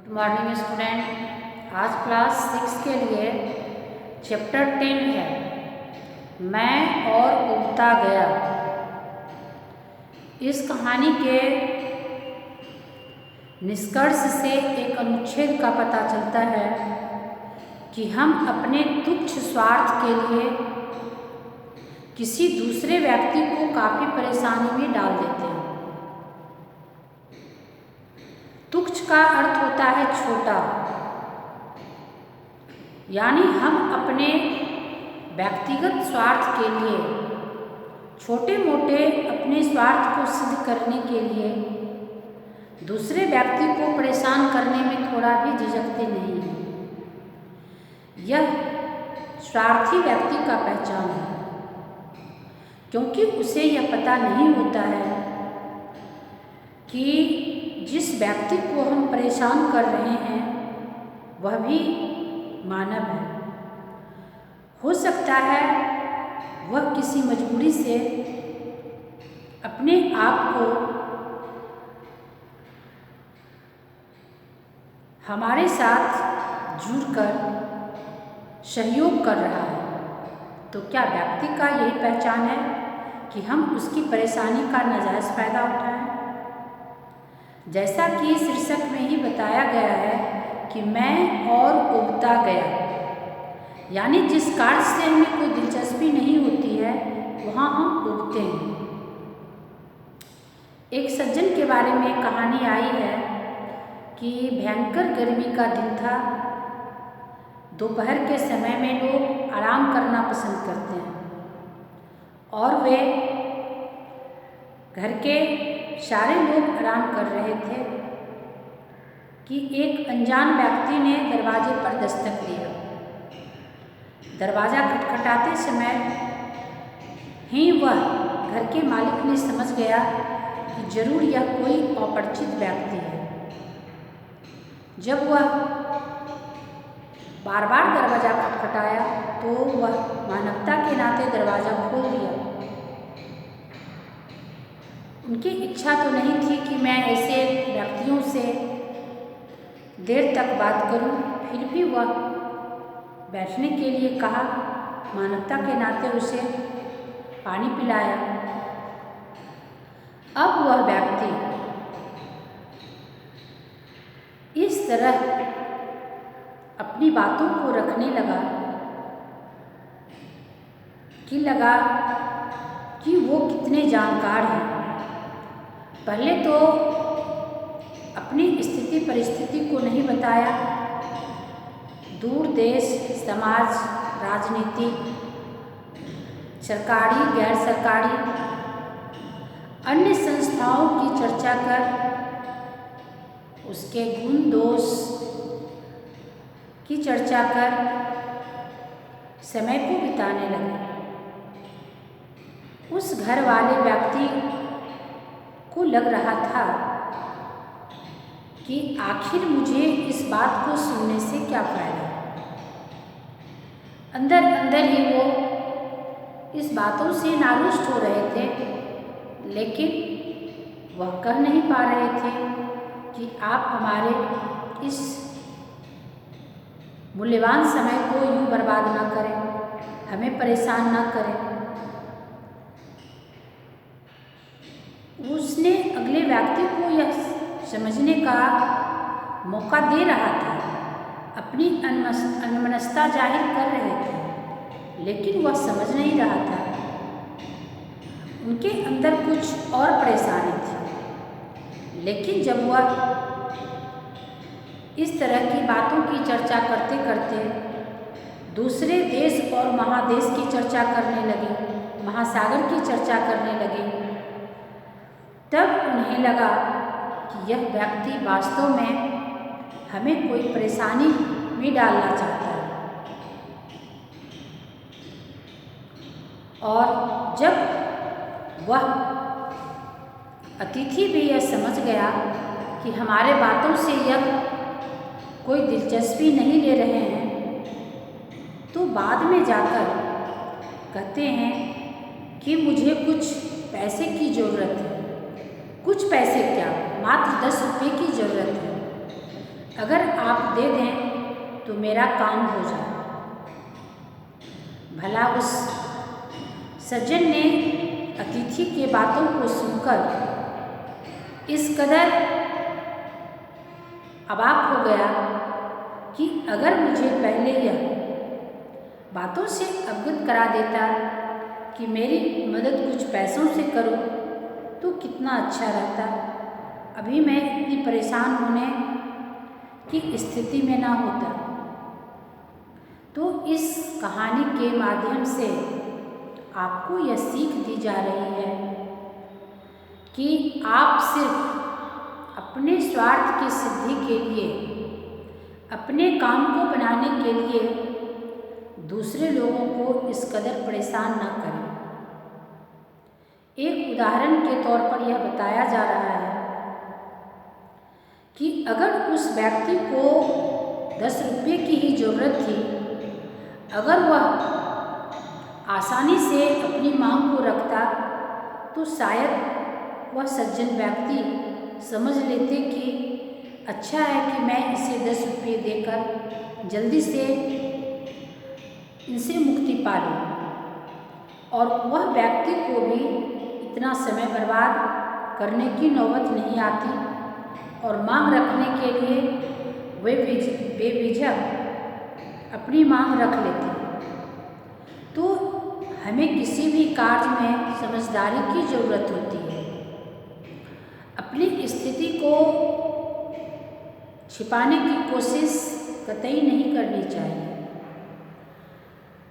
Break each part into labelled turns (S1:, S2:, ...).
S1: Morning student, आज class 6 के लिए चैप्टर 10 है मैं और उगता गया। इस कहानी के निष्कर्ष से एक अनुच्छेद का पता चलता है कि हम अपने तुच्छ स्वार्थ के लिए किसी दूसरे व्यक्ति को काफ़ी परेशानी में डाल देते हैं। तुच्छ का अर्थ होता है छोटा, यानी हम अपने व्यक्तिगत स्वार्थ के लिए, छोटे मोटे अपने स्वार्थ को सिद्ध करने के लिए दूसरे व्यक्ति को परेशान करने में थोड़ा भी झिझकते नहीं हैं। यह स्वार्थी व्यक्ति का पहचान है, क्योंकि उसे यह पता नहीं होता है कि जिस व्यक्ति को हम परेशान कर रहे हैं वह भी मानव है। हो सकता है वह किसी मजबूरी से अपने आप को हमारे साथ जुड़कर सहयोग कर रहा है, तो क्या व्यक्ति का यही पहचान है कि हम उसकी परेशानी का नाजायज़ फ़ायदा उठाएं? जैसा कि शीर्षक में ही बताया गया है कि मैं और उगता गया, यानी जिस कार्य से हमें कोई दिलचस्पी नहीं होती है वहाँ हम उगते हैं। एक सज्जन के बारे में कहानी आई है कि भयंकर गर्मी का दिन था। दोपहर के समय में लोग आराम करना पसंद करते हैं और वे घर के सारे लोग आराम कर रहे थे कि एक अनजान व्यक्ति ने दरवाजे पर दस्तक दिया। दरवाज़ा खटखटाते समय ही वह घर के मालिक ने समझ गया कि जरूर यह कोई अपरिचित व्यक्ति है। जब वह बार बार दरवाज़ा खटखटाया तो वह मानवता के नाते दरवाज़ा खोल दिया। उनकी इच्छा तो नहीं थी कि मैं ऐसे व्यक्तियों से देर तक बात करूं, फिर भी वह बैठने के लिए कहा। मानवता के नाते उसे पानी पिलाया। अब वह व्यक्ति इस तरह अपनी बातों को रखने लगा कि वो कितने जानकार हैं। पहले तो अपनी स्थिति परिस्थिति को नहीं बताया। दूर देश, समाज, राजनीति, सरकारी, गैर सरकारी, अन्य संस्थाओं की चर्चा कर उसके गुण दोष की चर्चा कर समय को बिताने लगे। उस घर वाले व्यक्ति को लग रहा था कि आखिर मुझे इस बात को सुनने से क्या फ़ायदा। अंदर अंदर ही वो इस बातों से नारुष्ट हो रहे थे, लेकिन वह कह नहीं पा रहे थे कि आप हमारे इस मूल्यवान समय को यूँ बर्बाद ना करें, हमें परेशान ना करें। उसने अगले व्यक्ति को यह समझने का मौका दे रहा था, अपनी अनमनस्ता जाहिर कर रहे थे, लेकिन वह समझ नहीं रहा था। उनके अंदर कुछ और परेशानी थी। लेकिन जब वह इस तरह की बातों की चर्चा करते करते दूसरे देश और महादेश की चर्चा करने लगे, महासागर की चर्चा करने लगे, तब उन्हें लगा कि यह व्यक्ति वास्तव में हमें कोई परेशानी में डालना चाहता है। और जब वह अतिथि भी यह समझ गया कि हमारे बातों से यह कोई दिलचस्पी नहीं ले रहे हैं, तो बाद में जाकर कहते हैं कि मुझे कुछ पैसे की ज़रूरत है। कुछ पैसे क्या, मात्र 10 रुपये की ज़रूरत है। अगर आप दे दें तो मेरा काम हो जाए। भला उस सज्जन ने अतिथि के बातों को सुनकर इस कदर अवाक हो गया कि अगर मुझे पहले यह बातों से अवगत करा देता कि मेरी मदद कुछ पैसों से करो तो कितना अच्छा रहता। अभी मैं इतनी परेशान होने की स्थिति में ना होता। तो इस कहानी के माध्यम से आपको यह सीख दी जा रही है कि आप सिर्फ अपने स्वार्थ की सिद्धि के लिए, अपने काम को बनाने के लिए दूसरे लोगों को इस कदर परेशान ना करें। एक उदाहरण के तौर पर यह बताया जा रहा है कि अगर उस व्यक्ति को 10 रुपये की ही ज़रूरत थी, अगर वह आसानी से अपनी मांग को रखता तो शायद वह सज्जन व्यक्ति समझ लेते कि अच्छा है कि मैं इसे 10 रुपये देकर जल्दी से इनसे मुक्ति पा लूँ, और वह व्यक्ति को भी इतना समय बर्बाद करने की नौबत नहीं आती और मांग रखने के लिए वे बेझिझक अपनी मांग रख लेते। तो हमें किसी भी कार्य में समझदारी की ज़रूरत होती है। अपनी स्थिति को छिपाने की कोशिश कतई नहीं करनी चाहिए।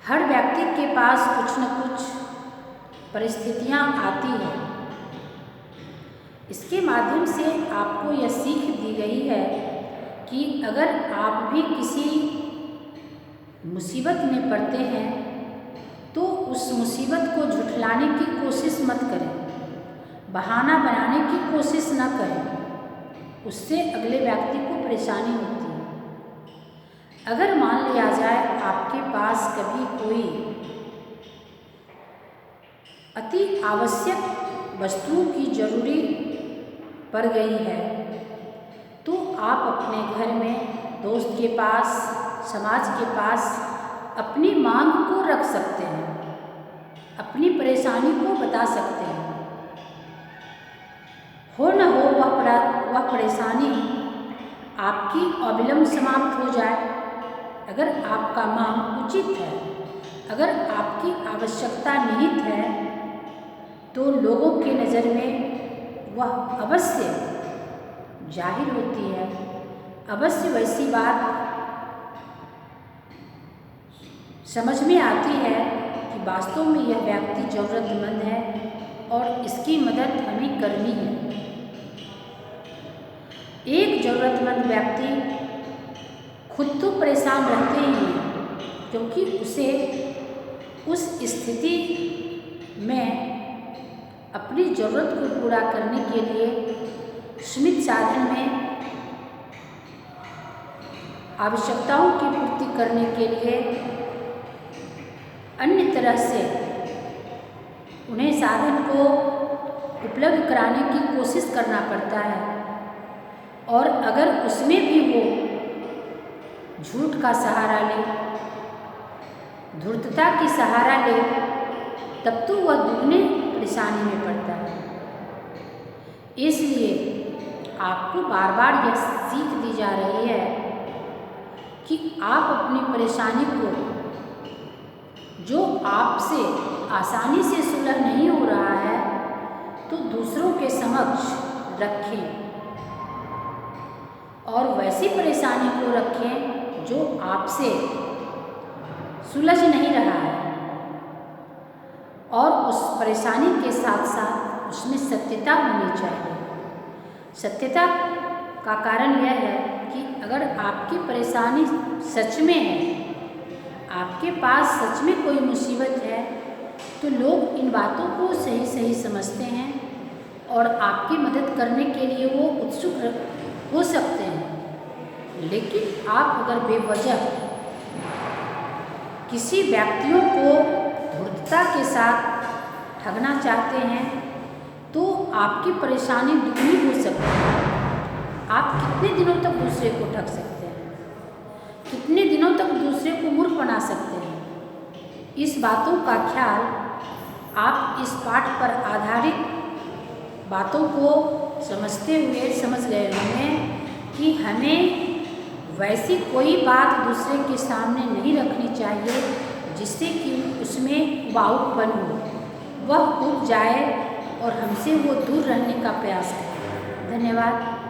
S1: हर व्यक्ति के पास कुछ न कुछ परिस्थितियाँ आती हैं। इसके माध्यम से आपको यह सीख दी गई है कि अगर आप भी किसी मुसीबत में पड़ते हैं तो उस मुसीबत को झुठलाने की कोशिश मत करें, बहाना बनाने की कोशिश न करें। उससे अगले व्यक्ति को परेशानी होती है। अगर मान लिया जाए आपके पास कभी कोई अति आवश्यक वस्तुओं की जरूरी पड़ गई है तो आप अपने घर में, दोस्त के पास, समाज के पास अपनी मांग को रख सकते हैं, अपनी परेशानी को बता सकते हैं। हो न हो वह परेशानी आपकी अविलंब समाप्त हो जाए। अगर आपका मांग उचित है, अगर आपकी आवश्यकता निहित है तो लोगों के नज़र में वह अवश्य जाहिर होती है। अवश्य वैसी बात समझ में आती है कि वास्तव में यह व्यक्ति ज़रूरतमंद है और इसकी मदद हमें करनी है। एक ज़रूरतमंद व्यक्ति खुद तो परेशान रहते ही हैं, क्योंकि उसे उस स्थिति में अपनी ज़रूरत को पूरा करने के लिए सीमित साधन में आवश्यकताओं की पूर्ति करने के लिए अन्य तरह से उन्हें साधन को उपलब्ध कराने की कोशिश करना पड़ता है। और अगर उसमें भी वो झूठ का सहारा ले, धूर्तता की सहारा ले, तब तो वह दुगने परेशानी में पड़ता है। इसलिए आपको बार बार यह सीख दी जा रही है कि आप अपनी परेशानी को, जो आपसे आसानी से सुलह नहीं हो रहा है, तो दूसरों के समक्ष रखें और वैसी परेशानी को रखें जो आपसे सुलझ नहीं रहा है। और उस परेशानी के साथ साथ उसमें सत्यता होनी चाहिए। सत्यता का कारण यह है कि अगर आपकी परेशानी सच में है, आपके पास सच में कोई मुसीबत है, तो लोग इन बातों को सही सही समझते हैं और आपकी मदद करने के लिए वो उत्सुक हो सकते हैं। लेकिन आप अगर बेवजह किसी व्यक्तियों को धूर्तता के साथ ठगना चाहते हैं तो आपकी परेशानी दुगनी हो सकती है। आप कितने दिनों तक दूसरे को ठग सकते हैं? कितने दिनों तक दूसरे को मूर्ख बना सकते हैं? इस बातों का ख्याल आप इस पाठ पर आधारित बातों को समझते हुए समझ गए होंगे कि हमें वैसी कोई बात दूसरे के सामने नहीं रखनी चाहिए जिससे कि उसमें उबाऊपन हो, वह उब जाए और हमसे वो दूर रहने का प्रयास करें। धन्यवाद।